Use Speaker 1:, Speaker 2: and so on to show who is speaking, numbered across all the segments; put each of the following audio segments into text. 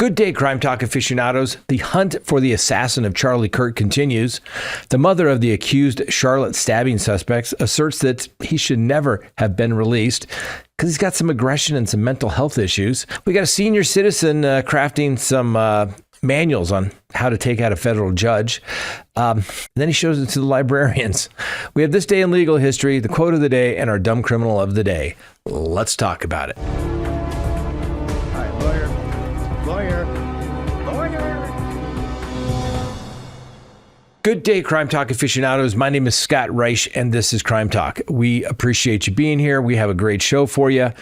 Speaker 1: Good day, Crime Talk aficionados. The hunt for the assassin of Charlie Kirk continues. The mother of the accused Charlotte stabbing suspects asserts that he should never have been released because he's got some aggression and some mental health issues. We got a senior citizen crafting some manuals on how to take out a federal judge. Then he shows it to the librarians. We have this day in legal history, the quote of the day, and our dumb criminal of the day. Let's talk about it.
Speaker 2: All right, lawyer.
Speaker 1: Good day, Crime Talk aficionados. My name is Scott Reich, and this is Crime Talk. We appreciate you being here. We have a great show for you.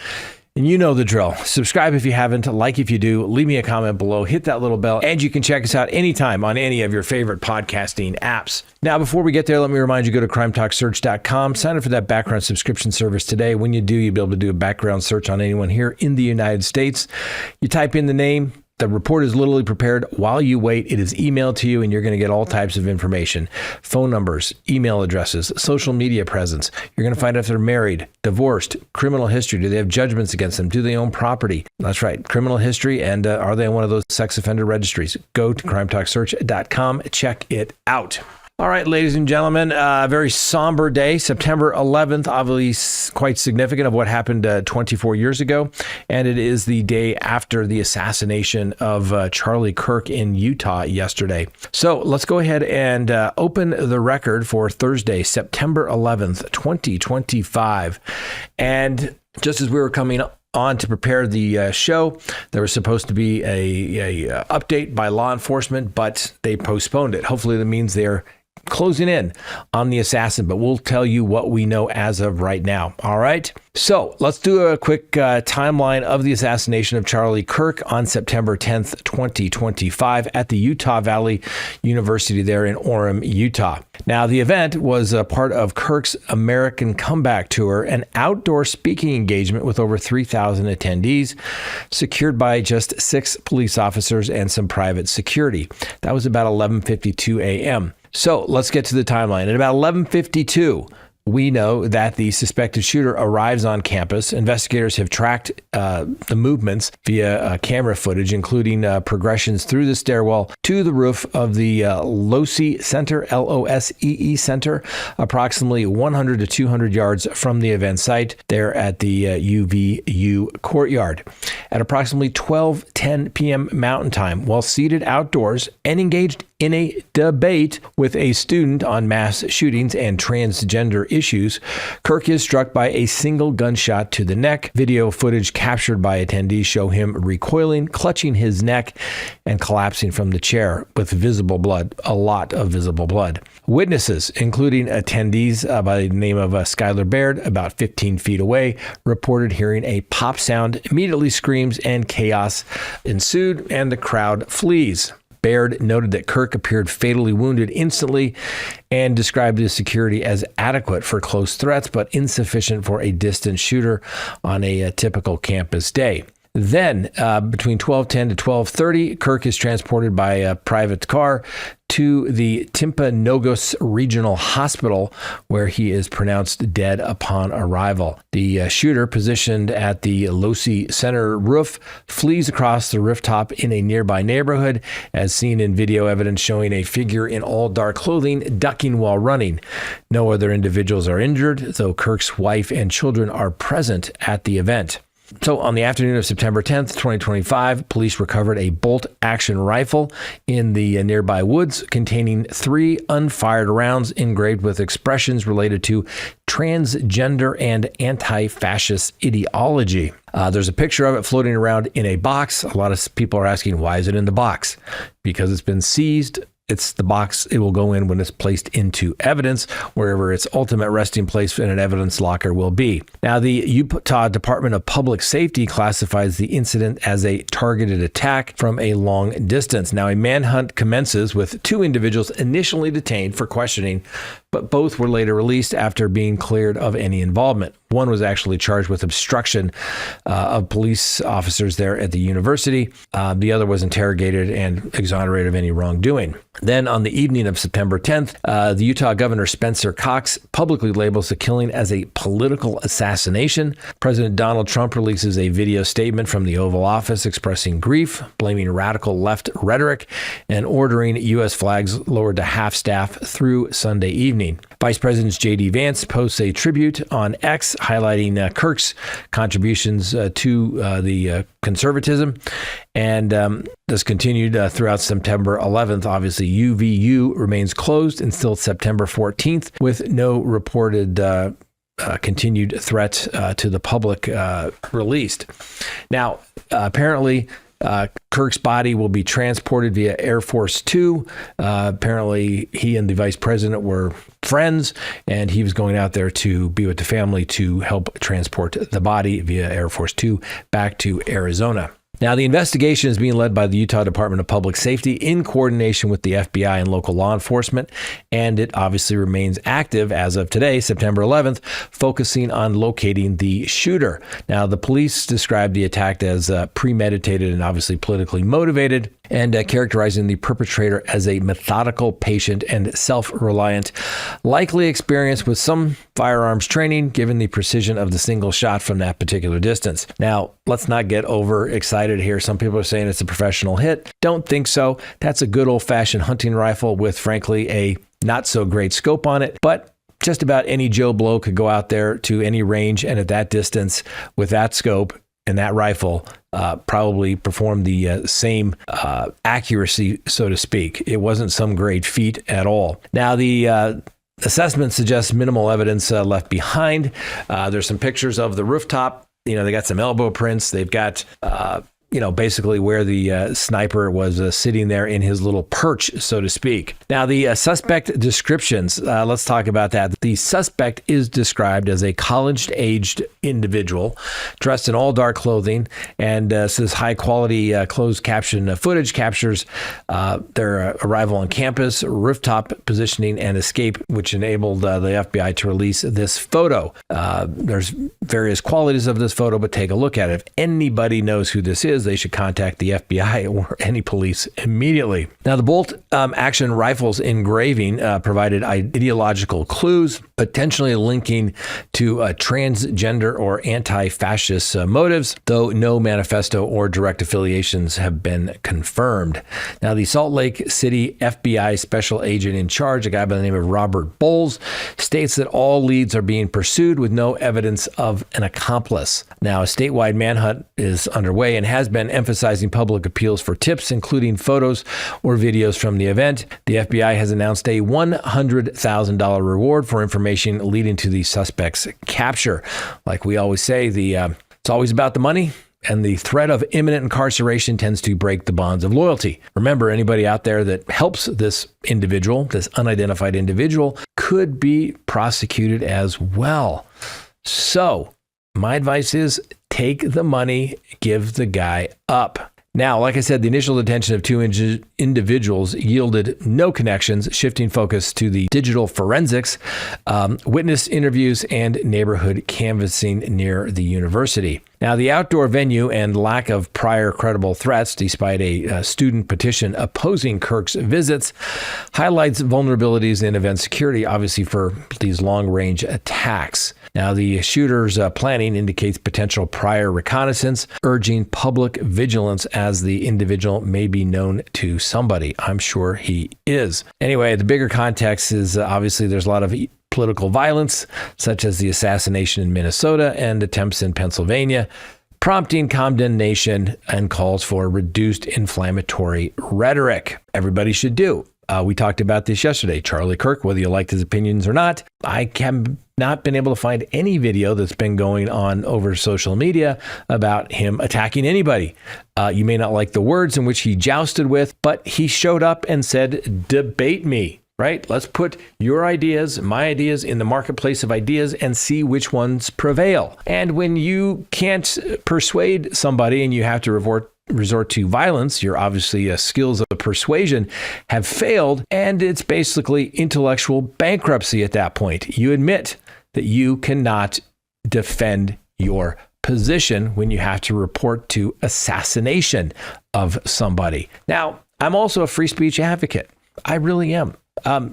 Speaker 1: And you know the drill. Subscribe if you haven't, like if you do, leave me a comment below, hit that little bell, and you can check us out anytime on any of your favorite podcasting apps. Now, before we get there, let me remind you, go to crimetalksearch.com, sign up for that background subscription service today. When you do, you'll be able to do a background search on anyone here in the United States. You type in the name. The report is literally prepared while you wait. It is emailed to you, and you're going to get all types of information. Phone numbers, email addresses, social media presence. You're going to find out if they're married, divorced, criminal history. Do they have judgments against them? Do they own property? That's right, criminal history. And are they on one of those sex offender registries? Go to crimetalksearch.com. Check it out. All right, ladies and gentlemen, a very somber day, September 11th, obviously quite significant of what happened 24 years ago. And it is the day after the assassination of Charlie Kirk in Utah yesterday. So let's go ahead and open the record for Thursday, September 11th, 2025. And just as we were coming on to prepare the show, there was supposed to be a update by law enforcement, but they postponed it. Hopefully that means they're closing in on the assassin, but we'll tell you what we know as of right now. All right. So let's do a quick timeline of the assassination of Charlie Kirk on September 10th, 2025 at the Utah Valley University there in Orem, Utah. Now, the event was a part of Kirk's American Comeback Tour, an outdoor speaking engagement with over 3,000 attendees, secured by just 6 police officers and some private security. That was about 11:52 a.m. So let's get to the timeline. At about 11:52, we know that the suspected shooter arrives on campus. Investigators have tracked the movements via camera footage, including progressions through the stairwell to the roof of the Losee Center, L-O-S-E-E Center, approximately 100 to 200 yards from the event site there at the UVU courtyard. At approximately 12:10 p.m. Mountain Time, while seated outdoors and engaged in a debate with a student on mass shootings and transgender issues, Kirk is struck by a single gunshot to the neck. Video footage captured by attendees show him recoiling, clutching his neck, and collapsing from the chair with visible blood, a lot of visible blood. Witnesses, including attendees by the name of Skylar Baird, about 15 feet away, reported hearing a pop sound, immediately screams and chaos ensued, and the crowd flees. Baird noted that Kirk appeared fatally wounded instantly and described the security as adequate for close threats, but insufficient for a distant shooter on a typical campus day. Then, between 12:10 to 12:30, Kirk is transported by a private car to the Timpanogos Regional Hospital, where he is pronounced dead upon arrival. The shooter, positioned at the Losee Center roof, flees across the rooftop in a nearby neighborhood, as seen in video evidence showing a figure in all dark clothing ducking while running. No other individuals are injured, though Kirk's wife and children are present at the event. So on the afternoon of September 10th, 2025, police recovered a bolt-action rifle in the nearby woods containing 3 unfired rounds engraved with expressions related to transgender and anti-fascist ideology. There's a picture of it floating around in a box. A lot of people are asking, why is it in the box? Because it's been seized. It's the box it will go in when it's placed into evidence, wherever its ultimate resting place in an evidence locker will be. Now, the Utah Department of Public Safety classifies the incident as a targeted attack from a long distance. Now, a manhunt commences with 2 individuals initially detained for questioning but both were later released after being cleared of any involvement. One was actually charged with obstruction of police officers there at the university. The other was interrogated and exonerated of any wrongdoing. Then on the evening of September 10th, the Utah Governor Spencer Cox publicly labels the killing as a political assassination. President Donald Trump releases a video statement from the Oval Office expressing grief, blaming radical left rhetoric, and ordering U.S. flags lowered to half-staff through Sunday evening. Vice President J.D. Vance posts a tribute on X highlighting Kirk's contributions to the conservatism. And this continued throughout September 11th. Obviously, UVU remains closed until September 14th with no reported continued threat to the public released. Now, apparently, Kirk's body will be transported via Air Force Two. Apparently, he and the vice president were friends, and he was going out there to be with the family to help transport the body via Air Force Two back to Arizona. Now, the investigation is being led by the Utah Department of Public Safety in coordination with the FBI and local law enforcement, and it obviously remains active as of today, September 11th, focusing on locating the shooter. Now, the police described the attack as premeditated and obviously politically motivated, and characterizing the perpetrator as a methodical, patient, and self-reliant, likely experienced with some firearms training, given the precision of the single shot from that particular distance. Now, let's not get overexcited here. Some people are saying it's a professional hit. Don't think so. That's a good old-fashioned hunting rifle with, frankly, a not-so-great scope on it, but just about any Joe Blow could go out there to any range and at that distance with that scope and that rifle probably performed the same accuracy, so to speak. It wasn't some great feat at all. Now, the assessment suggests minimal evidence left behind. There's some pictures of the rooftop. They got some elbow prints. They've got basically where the sniper was sitting there in his little perch, so to speak. Now, the suspect descriptions, let's talk about that. The suspect is described as a college-aged individual dressed in all dark clothing, and says high-quality closed caption footage captures their arrival on campus, rooftop positioning, and escape, which enabled the FBI to release this photo. There's various qualities of this photo, but take a look at it. If anybody knows who this is, they should contact the FBI or any police immediately. Now, the bolt-action rifle's engraving provided ideological clues, potentially linking to transgender or anti-fascist motives, though no manifesto or direct affiliations have been confirmed. Now, the Salt Lake City FBI special agent in charge, a guy by the name of Robert Bowles, states that all leads are being pursued with no evidence of an accomplice. Now, a statewide manhunt is underway and has been emphasizing public appeals for tips, including photos or videos from the event. The FBI has announced a $100,000 reward for information leading to the suspect's capture. Like we always say, it's always about the money, and the threat of imminent incarceration tends to break the bonds of loyalty. Remember, anybody out there that helps this individual, this unidentified individual, could be prosecuted as well. So, my advice is take the money, give the guy up. Now, like I said, the initial detention of two individuals yielded no connections, shifting focus to the digital forensics, witness interviews, and neighborhood canvassing near the university. Now, the outdoor venue and lack of prior credible threats, despite a student petition opposing Kirk's visits, highlights vulnerabilities in event security, obviously for these long-range attacks. Now, the shooter's planning indicates potential prior reconnaissance, urging public vigilance as the individual may be known to somebody. I'm sure he is. Anyway, the bigger context is obviously there's a lot of political violence, such as the assassination in Minnesota and attempts in Pennsylvania, prompting condemnation and calls for reduced inflammatory rhetoric. Everybody should do. We talked about this yesterday. Charlie Kirk, whether you liked his opinions or not, I have not been able to find any video that's been going on over social media about him attacking anybody. You may not like the words in which he jousted with, but he showed up and said, debate me. Right? Let's put your ideas, my ideas in the marketplace of ideas and see which ones prevail. And when you can't persuade somebody and you have to resort to violence, your obviously skills of persuasion have failed, and it's basically intellectual bankruptcy at that point. You admit that you cannot defend your position when you have to report to assassination of somebody. Now, I'm also a free speech advocate. I really am.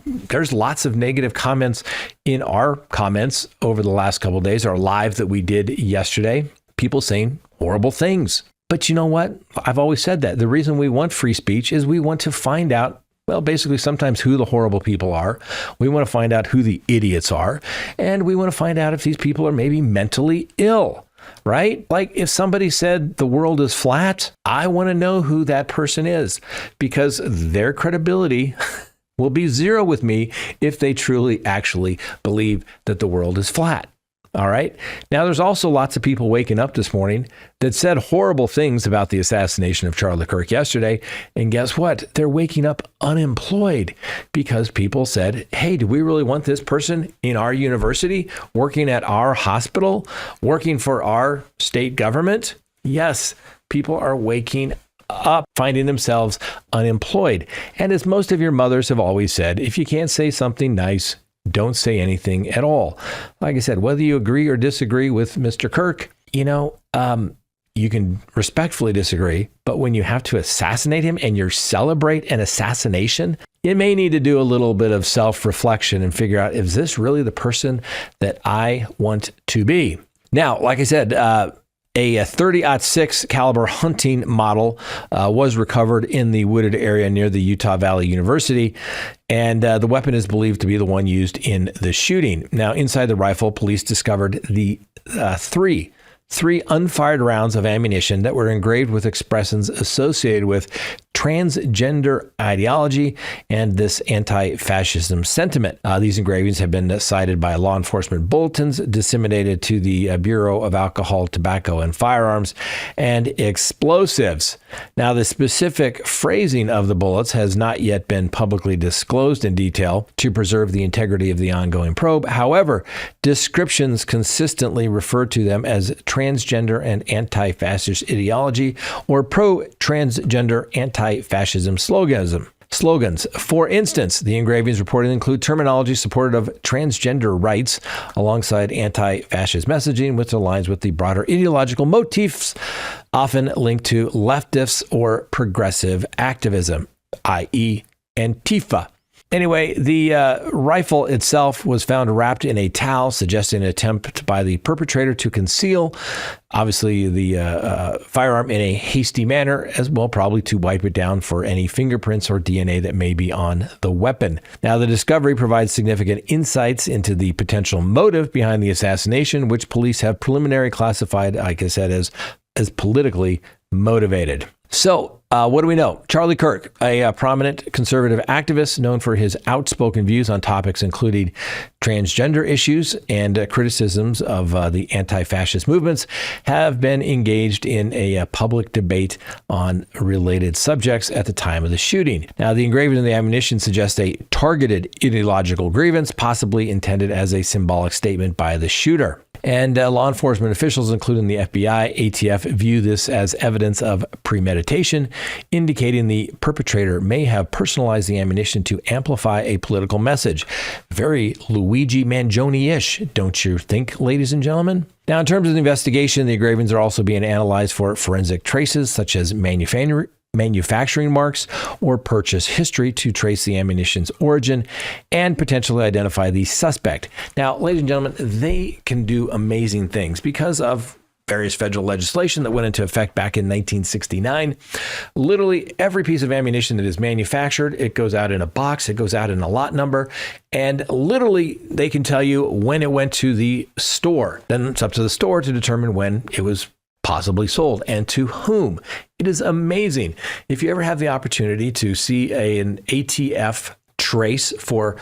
Speaker 1: There's lots of negative comments in our comments over the last couple of days, our live that we did yesterday, people saying horrible things. But you know what? I've always said that the reason we want free speech is we want to find out, well, basically sometimes who the horrible people are. We want to find out who the idiots are. And we want to find out if these people are maybe mentally ill, right? Like if somebody said the world is flat, I want to know who that person is, because their credibility will be zero with me if they truly actually believe that the world is flat. All right. Now, there's also lots of people waking up this morning that said horrible things about the assassination of Charlie Kirk yesterday. And guess what? They're waking up unemployed because people said, hey, do we really want this person in our university, working at our hospital, working for our state government? Yes, people are waking up, finding themselves unemployed. And as most of your mothers have always said, if you can't say something nice, don't say anything at all. Like I said, whether you agree or disagree with Mr. Kirk, you can respectfully disagree, but when you have to assassinate him and you celebrate an assassination, you may need to do a little bit of self-reflection and figure out, is this really the person that I want to be? Now, like I said, a 30-06 caliber hunting model was recovered in the wooded area near the Utah Valley University, and the weapon is believed to be the one used in the shooting. Now, inside the rifle, police discovered the three unfired rounds of ammunition that were engraved with expressions associated with transgender ideology and this anti-fascism sentiment. These engravings have been cited by law enforcement bulletins disseminated to the Bureau of Alcohol, Tobacco, and Firearms and Explosives. Now, the specific phrasing of the bullets has not yet been publicly disclosed in detail to preserve the integrity of the ongoing probe. However, descriptions consistently refer to them as transgender and anti-fascist ideology or pro-transgender anti-fascism slogans. For instance, the engravings reported include terminology supportive of transgender rights alongside anti-fascist messaging, which aligns with the broader ideological motifs often linked to leftists or progressive activism, i.e. Antifa. Anyway, the rifle itself was found wrapped in a towel, suggesting an attempt by the perpetrator to conceal, obviously, the firearm in a hasty manner, as well probably to wipe it down for any fingerprints or DNA that may be on the weapon. Now, the discovery provides significant insights into the potential motive behind the assassination, which police have preliminarily classified, like I said, as politically motivated. So, what do we know? Charlie Kirk, a prominent conservative activist known for his outspoken views on topics including transgender issues and criticisms of the anti-fascist movements, have been engaged in a public debate on related subjects at the time of the shooting. Now, the engraving of the ammunition suggests a targeted ideological grievance, possibly intended as a symbolic statement by the shooter. And law enforcement officials, including the FBI, ATF, view this as evidence of premeditation, indicating the perpetrator may have personalized the ammunition to amplify a political message. Very Luigi Mangione-ish, don't you think, ladies and gentlemen? Now, in terms of the investigation, the engravings are also being analyzed for forensic traces, such as manufacturing marks or purchase history to trace the ammunition's origin and potentially identify the suspect. Now, ladies and gentlemen, they can do amazing things because of various federal legislation that went into effect back in 1969. Literally every piece of ammunition that is manufactured, it goes out in a box, it goes out in a lot number, and literally they can tell you when it went to the store. Then it's up to the store to determine when it was possibly sold and to whom. It is amazing. If you ever have the opportunity to see an ATF trace for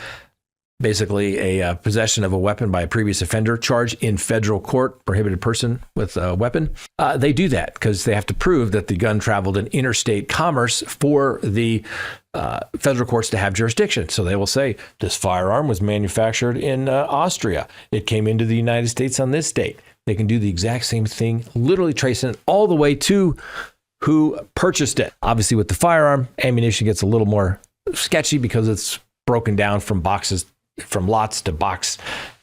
Speaker 1: basically a possession of a weapon by a previous offender, charged in federal court, prohibited person with a weapon, they do that because they have to prove that the gun traveled in interstate commerce for the federal courts to have jurisdiction. So they will say, this firearm was manufactured in Austria. It came into the United States on this date. They can do the exact same thing, literally tracing it all the way to who purchased it. Obviously, with the firearm, ammunition gets a little more sketchy because it's broken down from boxes, from lots to box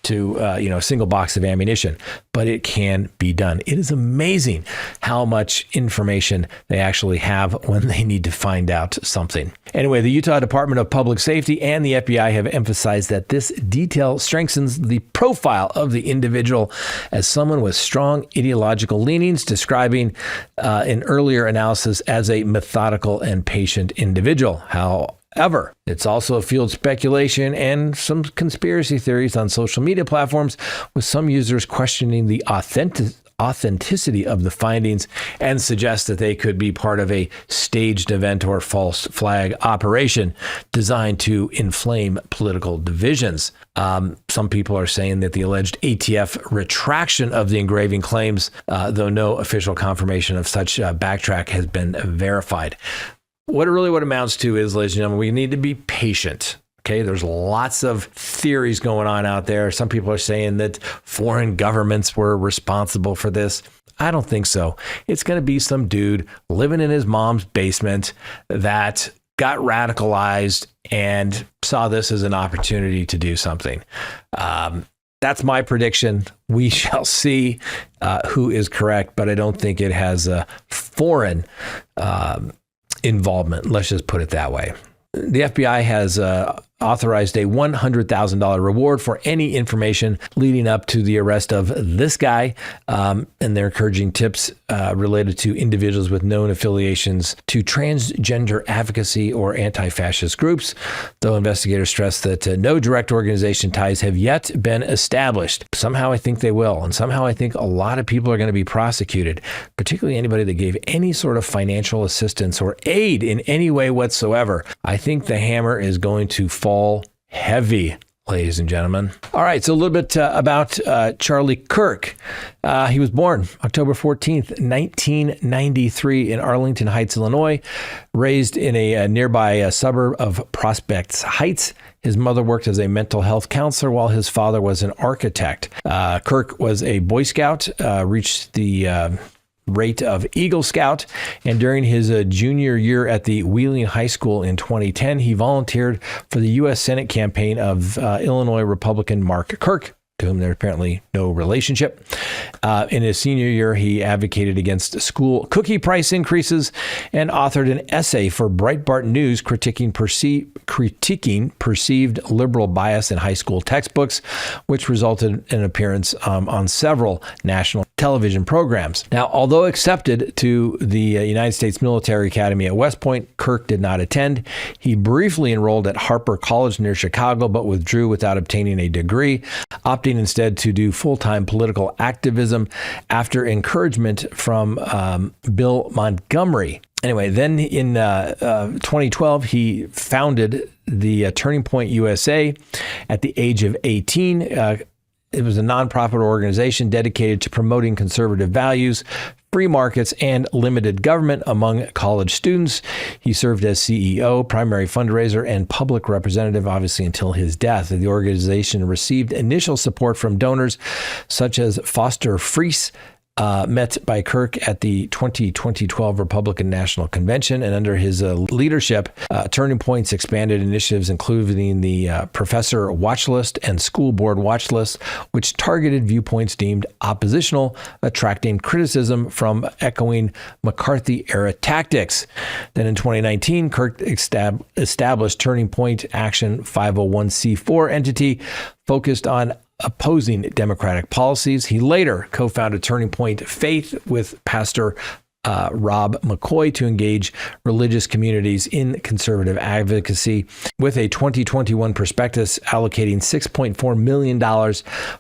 Speaker 1: to a single box of ammunition, but it can be done. It is amazing how much information they actually have when they need to find out something. Anyway, the Utah Department of Public Safety and the FBI have emphasized that this detail strengthens the profile of the individual as someone with strong ideological leanings, describing an earlier analysis as a methodical and patient individual. However, it's also fueled speculation and some conspiracy theories on social media platforms, with some users questioning the authenticity of the findings and suggest that they could be part of a staged event or false flag operation designed to inflame political divisions. Some people are saying that the alleged ATF retraction of the engraving claims, though no official confirmation of such backtrack has been verified. What it amounts to is, ladies and gentlemen, we need to be patient. Okay, there's lots of theories going on out there. Some people are saying that foreign governments were responsible for this. I don't think so. It's going to be some dude living in his mom's basement that got radicalized and saw this as an opportunity to do something. That's my prediction. We shall see who is correct, but I don't think it has a foreign involvement. Let's just put it that way. The FBI has authorized a $100,000 reward for any information leading up to the arrest of this guy, and they're encouraging tips related to individuals with known affiliations to transgender advocacy or anti-fascist groups, though investigators stress that no direct organization ties have yet been established. Somehow I think they will, and somehow I think a lot of people are going to be prosecuted, particularly anybody that gave any sort of financial assistance or aid in any way whatsoever. I think the hammer is going to fall heavy, ladies and gentlemen. All right, so a little bit about Charlie Kirk. He was born October 14th, 1993 in Arlington Heights, Illinois, raised in a nearby suburb of Prospect Heights. His mother worked as a mental health counselor while his father was an architect. Kirk was a Boy Scout, reached the rate of Eagle Scout, and during his junior year at the Wheeling High School in 2010, he volunteered for the U.S. Senate campaign of Illinois Republican Mark Kirk, to whom there's apparently no relationship. In his senior year, he advocated against school cookie price increases and authored an essay for Breitbart News critiquing perceived liberal bias in high school textbooks, which resulted in an appearance on several national television programs. Now, although accepted to the United States Military Academy at West Point, Kirk did not attend. He briefly enrolled at Harper College near Chicago, but withdrew without obtaining a degree, opting instead to do full-time political activism after encouragement from Bill Montgomery. Anyway, then in 2012, he founded the Turning Point USA at the age of 18. It was a nonprofit organization dedicated to promoting conservative values, free markets, and limited government among college students. He served as CEO, primary fundraiser, and public representative, obviously, until his death. The organization received initial support from donors such as Foster Friess, met by Kirk at the 2012 Republican National Convention, and under his leadership, Turning Point's expanded initiatives, including the Professor Watch List and School Board Watch List, which targeted viewpoints deemed oppositional, attracting criticism from echoing McCarthy-era tactics. Then in 2019, Kirk established Turning Point Action 501c4 entity focused on opposing Democratic policies. He later co-founded Turning Point Faith with Pastor Rob McCoy to engage religious communities in conservative advocacy, with a 2021 prospectus allocating $6.4 million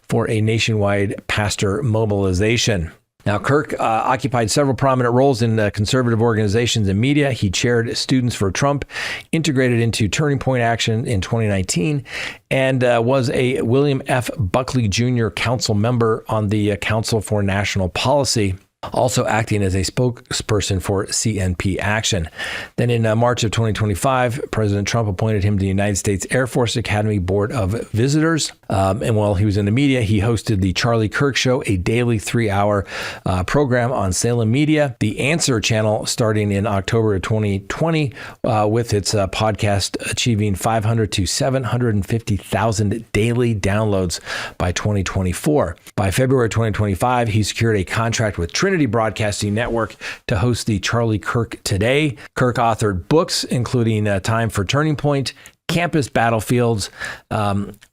Speaker 1: for a nationwide pastor mobilization. Now, Kirk occupied several prominent roles in conservative organizations and media. He chaired Students for Trump, integrated into Turning Point Action in 2019, and was a William F. Buckley Jr. Council member on the Council for National Policy. also acting as a spokesperson for CNP Action. Then in March of 2025, President Trump appointed him to the United States Air Force Academy Board of Visitors. And while he was in the media, he hosted the Charlie Kirk Show, a daily 3-hour program on Salem Media, the Answer channel starting in October of 2020, with its podcast achieving 500 to 750,000 daily downloads by 2024. By February 2025, he secured a contract with Trinity Broadcasting Network to host the Charlie Kirk Today. Kirk authored books, including Time for Turning Point, Campus Battlefields,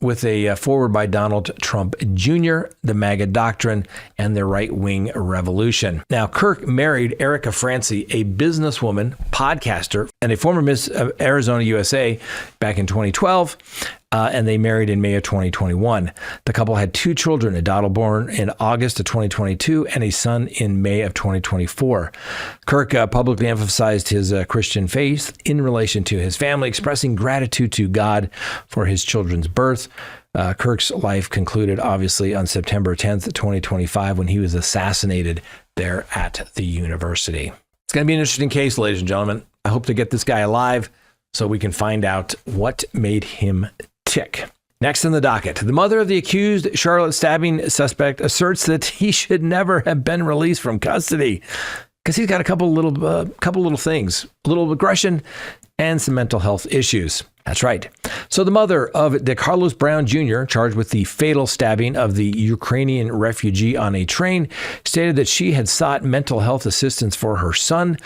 Speaker 1: with a foreword by Donald Trump Jr., The MAGA Doctrine, and the Right-Wing Revolution. Now, Kirk married Erica Francie, a businesswoman, podcaster, and a former Miss Arizona USA back in 2012. And they married in May of 2021. The couple had 2 children, a daughter born in August of 2022 and a son in May of 2024. Kirk publicly emphasized his Christian faith in relation to his family, expressing gratitude to God for his children's birth. Kirk's life concluded, obviously, on September 10th, 2025, when he was assassinated there at the university. It's going to be an interesting case, ladies and gentlemen. I hope to get this guy alive so we can find out what made him tick. Next on the docket, the mother of the accused Charlotte stabbing suspect asserts that he should never have been released from custody because he's got a couple little things, a little aggression and some mental health issues. That's right. So the mother of DeCarlos Brown Jr., charged with the fatal stabbing of the Ukrainian refugee on a train, stated that she had sought mental health assistance for her son,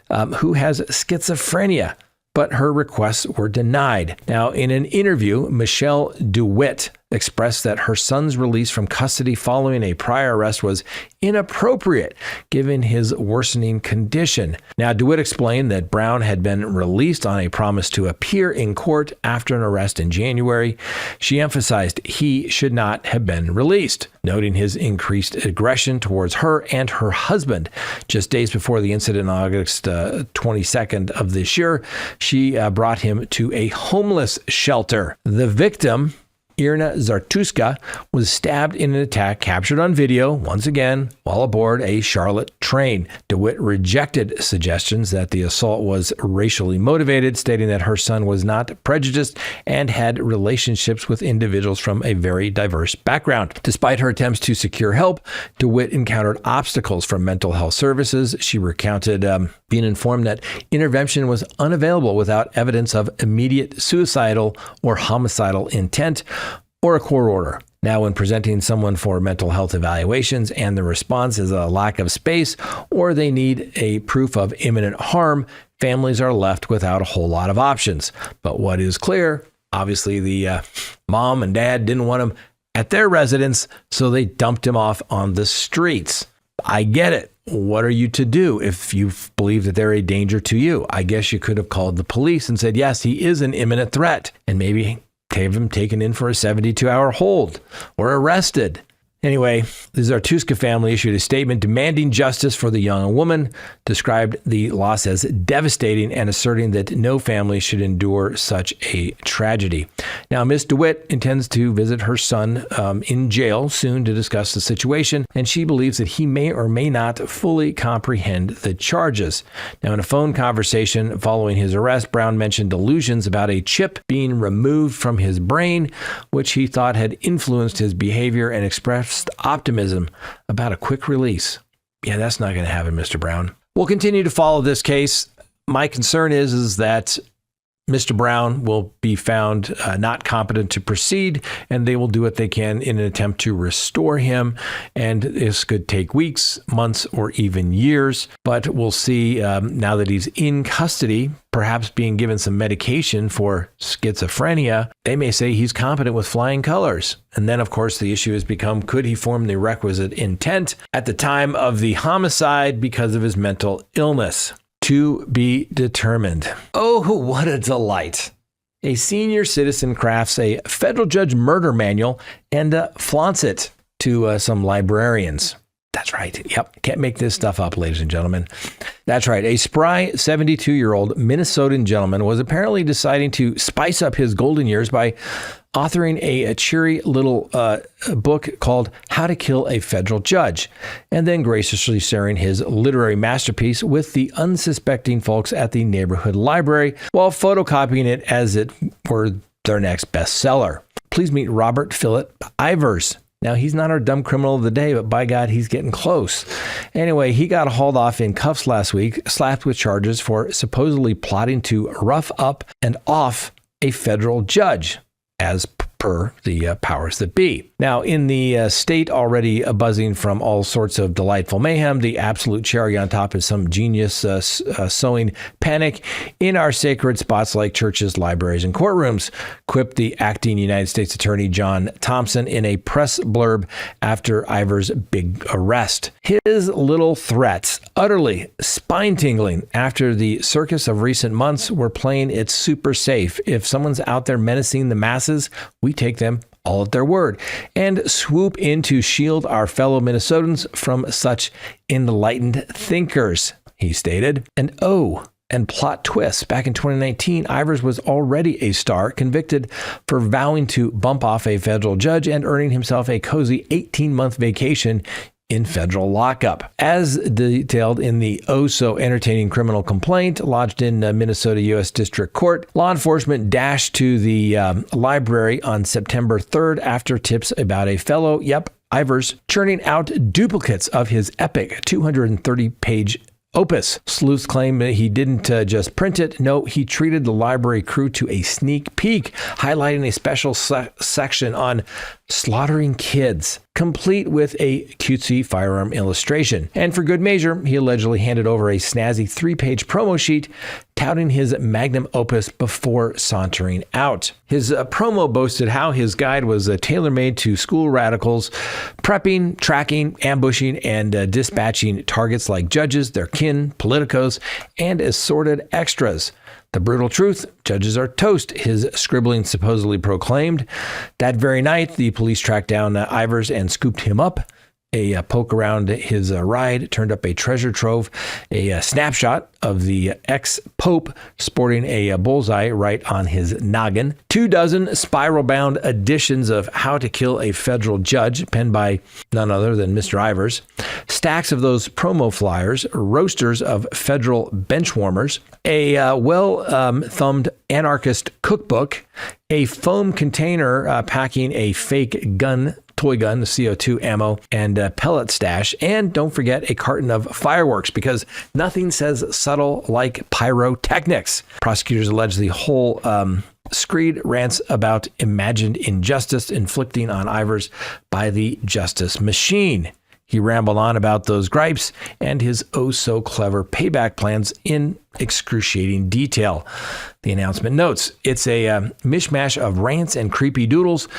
Speaker 1: who has schizophrenia, but her requests were denied. Now, in an interview, Michelle DeWitt expressed that her son's release from custody following a prior arrest was inappropriate given his worsening condition. Now, DeWitt explained that Brown had been released on a promise to appear in court after an arrest in January. She emphasized he should not have been released, noting his increased aggression towards her and her husband. Just days before the incident on August 22nd of this year, she brought him to a homeless shelter. The victim, Irina Zartuska, was stabbed in an attack captured on video, once again, while aboard a Charlotte train. DeWitt rejected suggestions that the assault was racially motivated, stating that her son was not prejudiced and had relationships with individuals from a very diverse background. Despite her attempts to secure help, DeWitt encountered obstacles from mental health services. She recounted being informed that intervention was unavailable without evidence of immediate suicidal or homicidal intent or a court order. Now, when presenting someone for mental health evaluations and the response is a lack of space or they need a proof of imminent harm, families are left without a whole lot of options. But what is clear, obviously the mom and dad didn't want him at their residence, so they dumped him off on the streets. I get it. What are you to do if you believe that they're a danger to you? I guess you could have called the police and said, yes, he is an imminent threat, and maybe have him taken in for a 72-hour hold or arrested. Anyway, the Zartuska family issued a statement demanding justice for the young woman, described the loss as devastating, and asserting that no family should endure such a tragedy. Now, Miss DeWitt intends to visit her son in jail soon to discuss the situation, and she believes that he may or may not fully comprehend the charges. Now, in a phone conversation following his arrest, Brown mentioned delusions about a chip being removed from his brain, which he thought had influenced his behavior, and expressed optimism about a quick release. Yeah, that's not going to happen, Mr. Brown. We'll continue to follow this case. My concern is that Mr. Brown will be found not competent to proceed, and they will do what they can in an attempt to restore him. And this could take weeks, months, or even years. But we'll see now that he's in custody, perhaps being given some medication for schizophrenia. They may say he's competent with flying colors. And then, of course, the issue has become, could he form the requisite intent at the time of the homicide because of his mental illness? To be determined. Oh, what a delight. A senior citizen crafts a federal judge murder manual and flaunts it to some librarians. That's right. Yep. Can't make this stuff up, ladies and gentlemen. That's right. A spry 72-year-old Minnesotan gentleman was apparently deciding to spice up his golden years by authoring a cheery little book called How to Kill a Federal Judge, and then graciously sharing his literary masterpiece with the unsuspecting folks at the neighborhood library while photocopying it as it were their next bestseller. Please meet Robert Philip Ivers. Now, he's not our dumb criminal of the day, but by God, he's getting close. Anyway, he got hauled off in cuffs last week, slapped with charges for supposedly plotting to rough up and off a federal judge, as per the powers that be. Now, in the state already buzzing from all sorts of delightful mayhem, the absolute cherry on top is some genius sowing panic in our sacred spots like churches, libraries, and courtrooms, quipped the acting United States Attorney John Thompson in a press blurb after Ivers' big arrest. His little threats, utterly spine-tingling after the circus of recent months, were playing it super safe. If someone's out there menacing the masses, we take them all at their word and swoop in to shield our fellow Minnesotans from such enlightened thinkers, he stated. And plot twist, back in 2019, Ivers was already a star, convicted for vowing to bump off a federal judge and earning himself a cozy 18-month vacation in federal lockup. As detailed in the oh-so-entertaining criminal complaint lodged in Minnesota U.S. District Court, law enforcement dashed to the library on September 3rd after tips about a fellow, Ivers, churning out duplicates of his epic 230-page opus. Sleuths claim that he didn't just print it. No, he treated the library crew to a sneak peek, highlighting a special section on slaughtering kids, complete with a cutesy firearm illustration. And for good measure, he allegedly handed over a snazzy 3-page promo sheet touting his magnum opus before sauntering out. His promo boasted how his guide was tailor-made to school radicals, prepping, tracking, ambushing, and dispatching targets like judges, their kin, politicos, and assorted extras. The brutal truth, judges are toast, his scribbling supposedly proclaimed. That very night, the police tracked down Ivers and scooped him up. A poke around his ride turned up a treasure trove, a snapshot of the ex-pope sporting a bullseye right on his noggin, 24 spiral-bound editions of How to Kill a Federal Judge, penned by none other than Mr. Ivers, stacks of those promo flyers, roasters of federal benchwarmers, a well-thumbed anarchist cookbook, a foam container packing a fake toy gun, the CO2 ammo, and pellet stash. And don't forget a carton of fireworks, because nothing says subtle like pyrotechnics. Prosecutors allege the whole screed rants about imagined injustice inflicting on Ivers by the justice machine. He rambled on about those gripes and his oh-so-clever payback plans in excruciating detail. The announcement notes, it's a mishmash of rants and creepy doodles,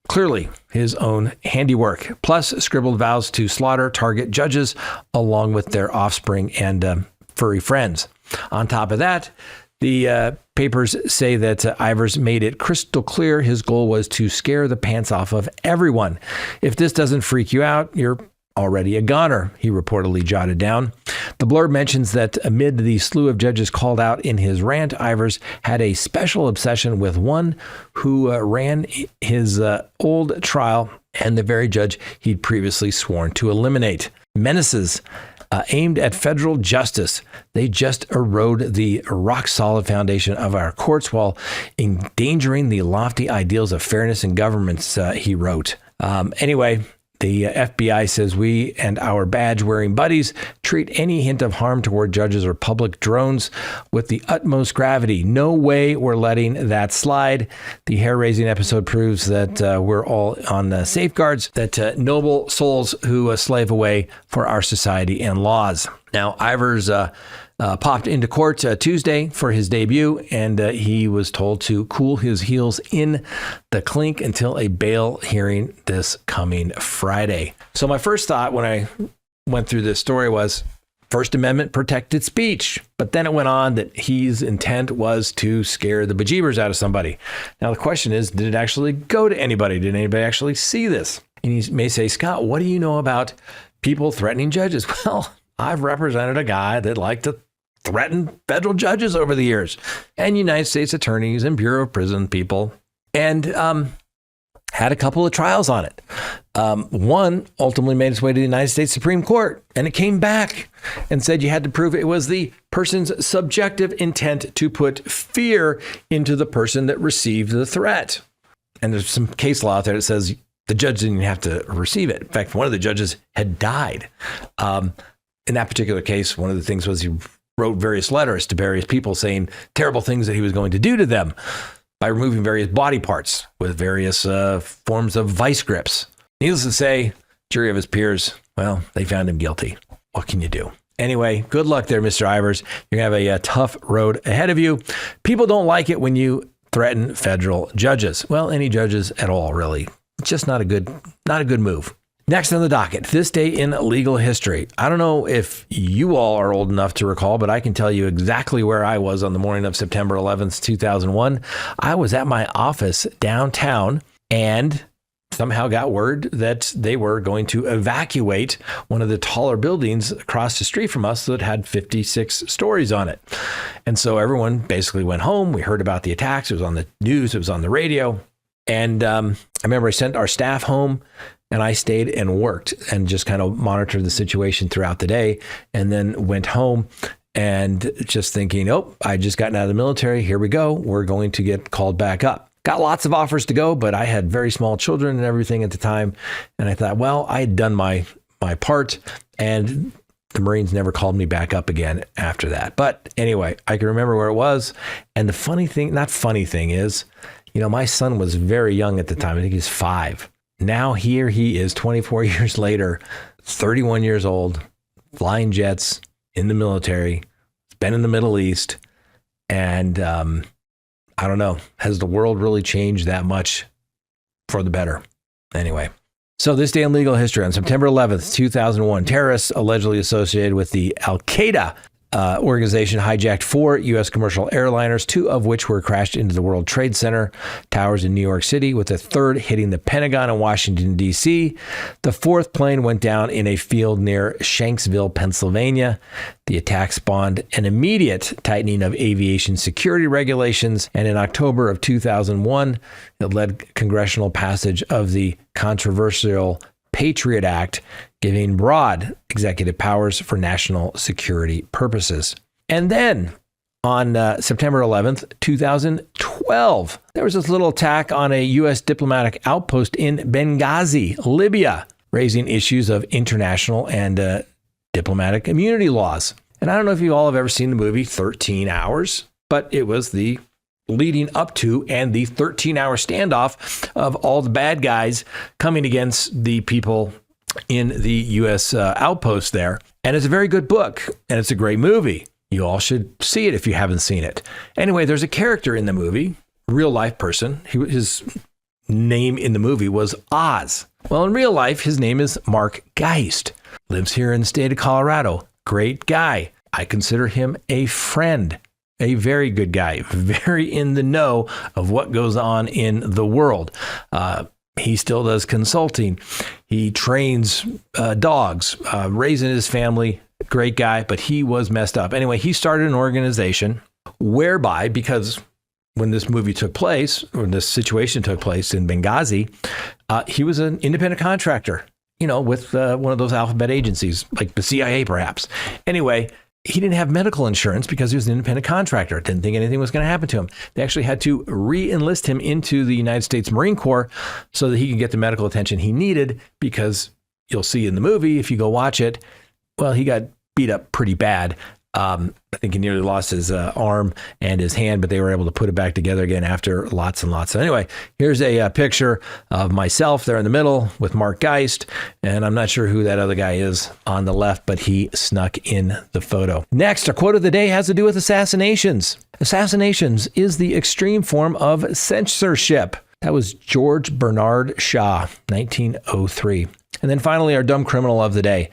Speaker 1: clearly his own handiwork, plus scribbled vows to slaughter target judges along with their offspring and furry friends. On top of that, the papers say that Ivers made it crystal clear his goal was to scare the pants off of everyone. If this doesn't freak you out, you're already a goner, he reportedly jotted down. The blurb mentions that amid the slew of judges called out in his rant, Ivers had a special obsession with one who ran his old trial and the very judge he'd previously sworn to eliminate. Menaces aimed at federal justice. They just erode the rock-solid foundation of our courts while endangering the lofty ideals of fairness in governments, he wrote. Anyway, the FBI says we and our badge-wearing buddies treat any hint of harm toward judges or public drones with the utmost gravity. No way we're letting that slide. The hair-raising episode proves that we're all on safeguards, that noble souls who slave away for our society and laws. Now, Ivers popped into court Tuesday for his debut, and he was told to cool his heels in the clink until a bail hearing this coming Friday. So my first thought when I went through this story was First Amendment protected speech, but then it went on that his intent was to scare the bejeebers out of somebody. Now the question is, did it actually go to anybody? Did anybody actually see this? And you may say, Scott, what do you know about people threatening judges? Well, I've represented a guy that liked to threaten federal judges over the years, and United States attorneys and Bureau of Prison people. and had a couple of trials on it. One ultimately made its way to the United States Supreme Court, and it came back and said you had to prove it was the person's subjective intent to put fear into the person that received the threat. And there's some case law out there that says the judge didn't have to receive it. In fact, one of the judges had died. In that particular case, one of the things was he wrote various letters to various people saying terrible things that he was going to do to them by removing various body parts with various forms of vice grips. Needless to say, jury of his peers, well, they found him guilty. What can you do? Anyway, good luck there, Mr. Ivers. You're going to have a tough road ahead of you. People don't like it when you threaten federal judges. Well, any judges at all, really. It's just not a good move. Next on the docket, this day in legal history. I don't know if you all are old enough to recall, but I can tell you exactly where I was on the morning of September 11th, 2001. I was at my office downtown and somehow got word that they were going to evacuate one of the taller buildings across the street from us that had 56 stories on it. And so everyone basically went home. We heard about the attacks. It was on the news. It was on the radio. And I remember I sent our staff home. And I stayed and worked and just kind of monitored the situation throughout the day, and then went home and just thinking, oh, I just gotten out of the military. Here we go. We're going to get called back up. Got lots of offers to go, but I had very small children and everything at the time. And I thought, well, I had done my part, and the Marines never called me back up again after that. But anyway, I can remember where it was. And the not funny thing is, my son was very young at the time. I think he's 5. Now here he is 24 years later, 31 years old, flying jets, in the military, been in the Middle East. And I don't know, has the world really changed that much for the better? Anyway, so this day in legal history on September 11th, 2001, terrorists allegedly associated with the Al-Qaeda organization hijacked 4 U.S. commercial airliners, 2 of which were crashed into the World Trade Center towers in New York City, with the third hitting the Pentagon in Washington, D.C. The 4th plane went down in a field near Shanksville, Pennsylvania. The attack spawned an immediate tightening of aviation security regulations, and in October of 2001, it led congressional passage of the controversial Patriot Act, giving broad executive powers for national security purposes. And then on September 11th, 2012, there was this little attack on a U.S. diplomatic outpost in Benghazi, Libya, raising issues of international and diplomatic immunity laws. And I don't know if you all have ever seen the movie 13 Hours, but it was the leading up to and the 13-hour standoff of all the bad guys coming against the people in the U.S. outpost there. And it's a very good book, and it's a great movie. You all should see it if you haven't seen it. Anyway, there's a character in the movie, real life person. His name in the movie was Oz. Well, in real life, his name is Mark Geist. Lives here in the state of Colorado. Great guy. I consider him a friend. A very good guy, very in the know of what goes on in the world. He still does consulting. He trains dogs, raising his family. Great guy, but he was messed up. Anyway, he started an organization whereby, because when this movie took place, or this situation took place in Benghazi, he was an independent contractor, with one of those alphabet agencies, like the CIA perhaps. Anyway, he didn't have medical insurance because he was an independent contractor. Didn't think anything was going to happen to him. They actually had to re-enlist him into the United States Marine Corps so that he could get the medical attention he needed, because you'll see in the movie, if you go watch it, well, he got beat up pretty bad. I think he nearly lost his arm and his hand, but they were able to put it back together again after lots and lots. So anyway, here's a picture of myself there in the middle with Mark Geist, and I'm not sure who that other guy is on the left, but he snuck in the photo. Next, our quote of the day has to do with assassinations. Assassinations is the extreme form of censorship. That was George Bernard Shaw, 1903. And then finally, our dumb criminal of the day.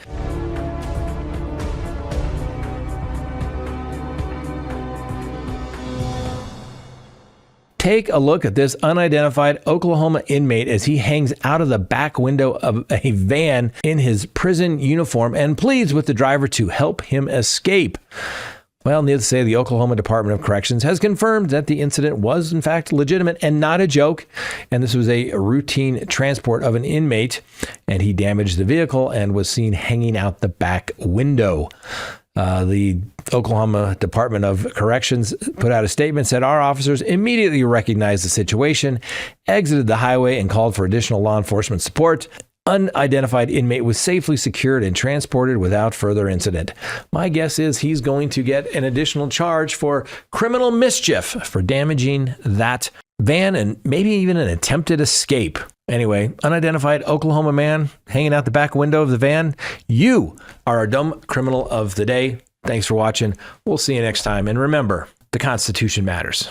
Speaker 1: Take a look at this unidentified Oklahoma inmate as he hangs out of the back window of a van in his prison uniform and pleads with the driver to help him escape. Well, needless to say, the Oklahoma Department of Corrections has confirmed that the incident was, in fact, legitimate and not a joke. And this was a routine transport of an inmate, and he damaged the vehicle and was seen hanging out the back window. The Oklahoma Department of Corrections put out a statement, said our officers immediately recognized the situation, exited the highway, and called for additional law enforcement support. Unidentified inmate was safely secured and transported without further incident. My guess is he's going to get an additional charge for criminal mischief for damaging that van and maybe even an attempted escape. Anyway, unidentified Oklahoma man hanging out the back window of the van. You are our dumb criminal of the day. Thanks for watching. We'll see you next time. And remember, the Constitution matters.